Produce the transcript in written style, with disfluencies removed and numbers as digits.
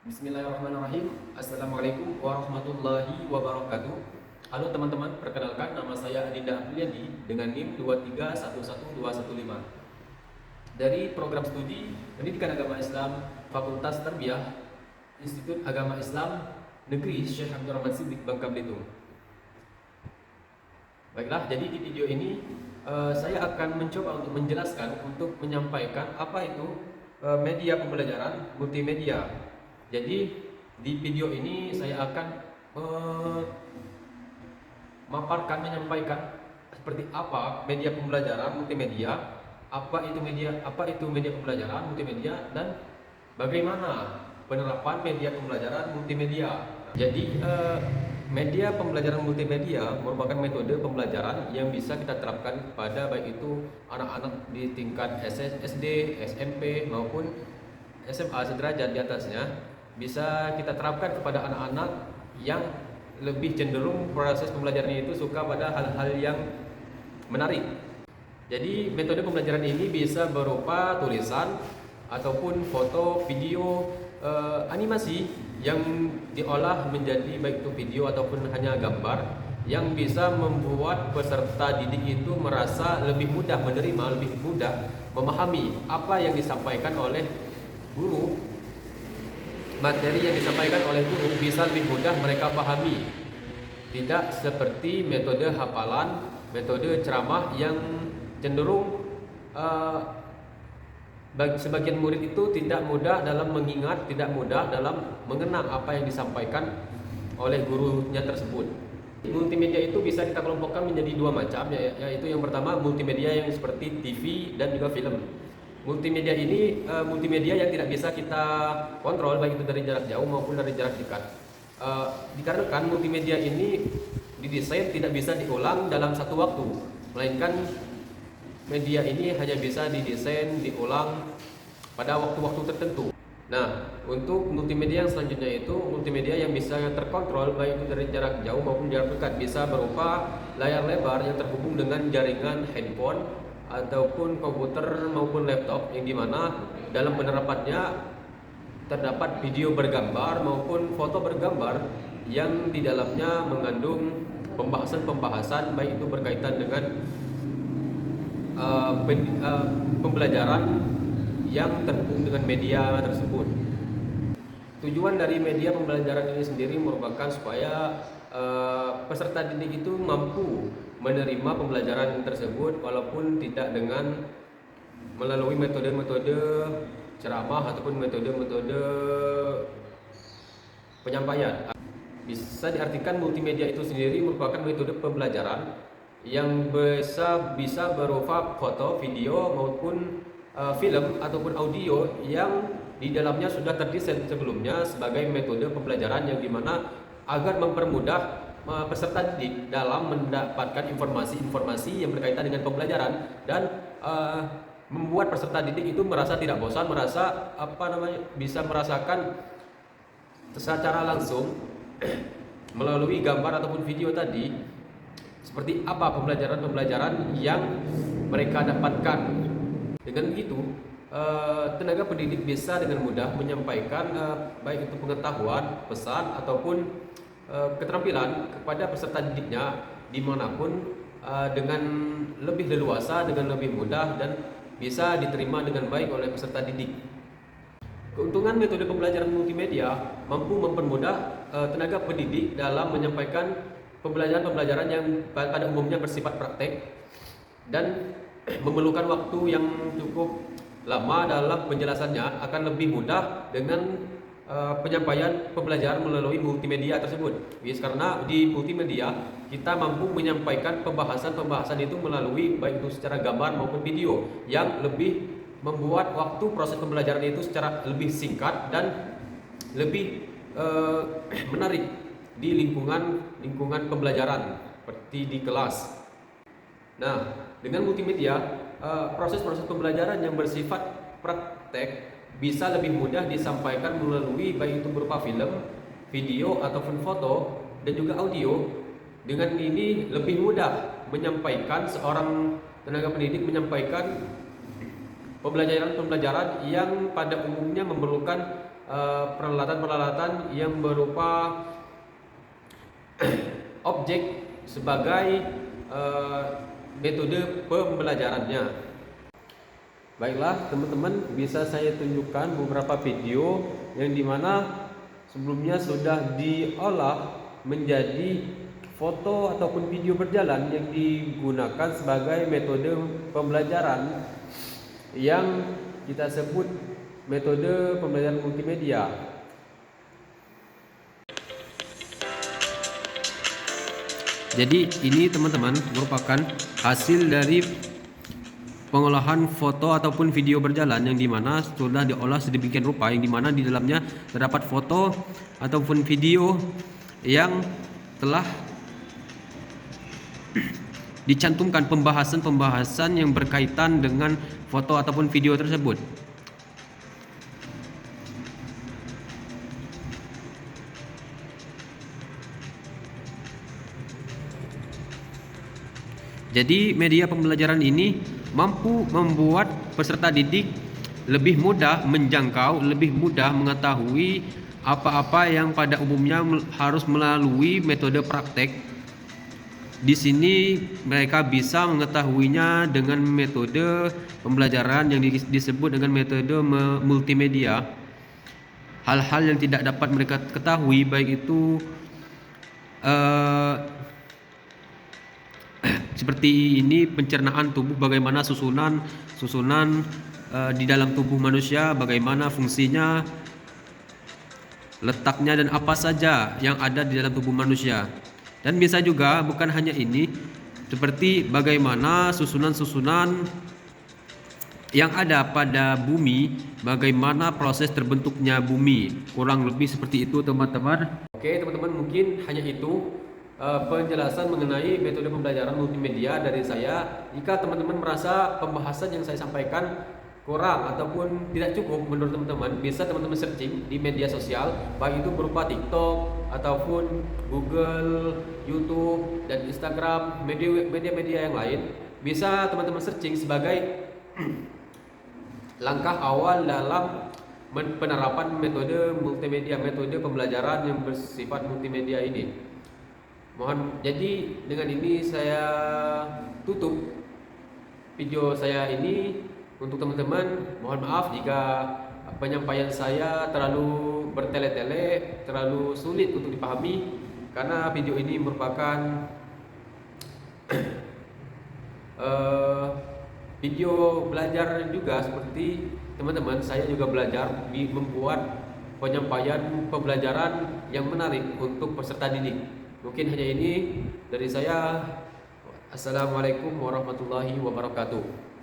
Bismillahirrahmanirrahim. Assalamualaikum warahmatullahi wabarakatuh. Halo teman-teman, perkenalkan nama saya Adinda Apriliadi dengan NIM 2311215 dari program studi Pendidikan Agama Islam Fakultas Tarbiyah Institut Agama Islam Negeri Syekh Abdul Rahman Siddiq Bangka Belitung. Baiklah, jadi di video ini saya akan mencoba untuk menjelaskan, untuk menyampaikan apa itu media pembelajaran multimedia. Jadi di video ini saya akan memaparkan, menyampaikan seperti apa media pembelajaran multimedia, apa itu media pembelajaran multimedia, dan bagaimana penerapan media pembelajaran multimedia. Jadi media pembelajaran multimedia merupakan metode pembelajaran yang bisa kita terapkan pada baik itu anak-anak di tingkat SD, SMP maupun SMA sederajat di atasnya. Bisa kita terapkan kepada anak-anak yang lebih cenderung proses pembelajarannya itu suka pada hal-hal yang menarik. Jadi metode pembelajaran ini bisa berupa tulisan ataupun foto, video, animasi yang diolah menjadi baik itu video ataupun hanya gambar, yang bisa membuat peserta didik itu merasa lebih mudah menerima, lebih mudah memahami apa yang disampaikan oleh guru. Materi yang disampaikan oleh guru bisa lebih mudah mereka pahami. Tidak seperti metode hafalan, metode ceramah yang cenderung sebagian murid itu tidak mudah dalam mengingat, tidak mudah dalam mengenang apa yang disampaikan oleh gurunya tersebut. Multimedia itu bisa kita kelompokkan menjadi dua macam, yaitu yang pertama multimedia yang seperti TV dan juga film. Multimedia ini multimedia yang tidak bisa kita kontrol baik itu dari jarak jauh maupun dari jarak dekat. Dikarenakan multimedia ini didesain tidak bisa diulang dalam satu waktu, melainkan media ini hanya bisa didesain diulang pada waktu-waktu tertentu. Nah, untuk multimedia yang selanjutnya itu multimedia yang bisa terkontrol baik itu dari jarak jauh maupun jarak dekat, bisa berupa layar lebar yang terhubung dengan jaringan handphone ataupun komputer maupun laptop, yang dimana dalam penerapannya terdapat video bergambar maupun foto bergambar yang di dalamnya mengandung pembahasan-pembahasan baik itu berkaitan dengan pembelajaran yang terhubung dengan media tersebut. Tujuan dari media pembelajaran ini sendiri merupakan supaya peserta didik itu mampu menerima pembelajaran tersebut walaupun tidak dengan melalui metode-metode ceramah ataupun metode-metode penyampaian. Bisa diartikan multimedia itu sendiri merupakan metode pembelajaran yang bisa berupa foto, video maupun film ataupun audio yang di dalamnya sudah terdesain sebelumnya sebagai metode pembelajaran, yang dimana agar mempermudah peserta didik dalam mendapatkan informasi-informasi yang berkaitan dengan pembelajaran dan membuat peserta didik itu merasa tidak bosan, merasa bisa merasakan secara langsung melalui gambar ataupun video tadi seperti apa pembelajaran-pembelajaran yang mereka dapatkan. Dengan begitu, tenaga pendidik bisa dengan mudah menyampaikan baik itu pengetahuan, pesan ataupun keterampilan kepada peserta didiknya dimanapun dengan lebih leluasa, dengan lebih mudah, dan bisa diterima dengan baik oleh peserta didik. Keuntungan metode pembelajaran multimedia mampu mempermudah tenaga pendidik dalam menyampaikan pembelajaran-pembelajaran yang pada umumnya bersifat praktek dan memerlukan waktu yang cukup lama dalam penjelasannya, akan lebih mudah dengan penyampaian pembelajaran melalui multimedia tersebut. Karena di multimedia kita mampu menyampaikan pembahasan-pembahasan itu melalui baik itu secara gambar maupun video, yang lebih membuat waktu proses pembelajaran itu secara lebih singkat dan lebih menarik di lingkungan pembelajaran seperti di kelas. Nah, dengan multimedia proses-proses pembelajaran yang bersifat praktek bisa lebih mudah disampaikan melalui baik itu berupa film, video ataupun foto dan juga audio. Dengan ini lebih mudah menyampaikan, seorang tenaga pendidik menyampaikan pembelajaran-pembelajaran yang pada umumnya memerlukan peralatan-peralatan yang berupa objek sebagai metode pembelajarannya. Baiklah teman-teman, bisa saya tunjukkan beberapa video yang dimana sebelumnya sudah diolah menjadi foto ataupun video berjalan yang digunakan sebagai metode pembelajaran yang kita sebut metode pembelajaran multimedia. Jadi ini teman-teman merupakan hasil dari pengolahan foto ataupun video berjalan yang dimana sudah diolah sedemikian rupa yang dimana di dalamnya terdapat foto ataupun video yang telah dicantumkan pembahasan-pembahasan yang berkaitan dengan foto ataupun video tersebut. Jadi media pembelajaran ini mampu membuat peserta didik lebih mudah menjangkau, lebih mudah mengetahui apa-apa yang pada umumnya harus melalui metode praktek. Di sini mereka bisa mengetahuinya dengan metode pembelajaran yang disebut dengan metode multimedia. Hal-hal yang tidak dapat mereka ketahui baik itu seperti ini pencernaan tubuh, bagaimana susunan di dalam tubuh manusia, bagaimana fungsinya, letaknya dan apa saja yang ada di dalam tubuh manusia. Dan bisa juga bukan hanya ini, seperti bagaimana susunan-susunan yang ada pada bumi, bagaimana proses terbentuknya bumi. Kurang lebih seperti itu teman-teman. Oke teman-teman, mungkin hanya itu penjelasan mengenai metode pembelajaran multimedia dari saya. Jika teman-teman merasa pembahasan yang saya sampaikan kurang ataupun tidak cukup menurut teman-teman, bisa teman-teman searching di media sosial, baik itu berupa TikTok ataupun Google, YouTube, dan Instagram, media-media yang lain. Bisa teman-teman searching sebagai langkah awal dalam penerapan metode multimedia, metode pembelajaran yang bersifat multimedia ini. Jadi dengan ini saya tutup video saya ini untuk teman-teman. Mohon maaf jika penyampaian saya terlalu bertele-tele, terlalu sulit untuk dipahami, karena video ini merupakan video belajar juga. Seperti teman-teman, saya juga belajar membuat penyampaian pembelajaran yang menarik untuk peserta didik. Mungkin hanya ini dari saya. Assalamualaikum warahmatullahi wabarakatuh.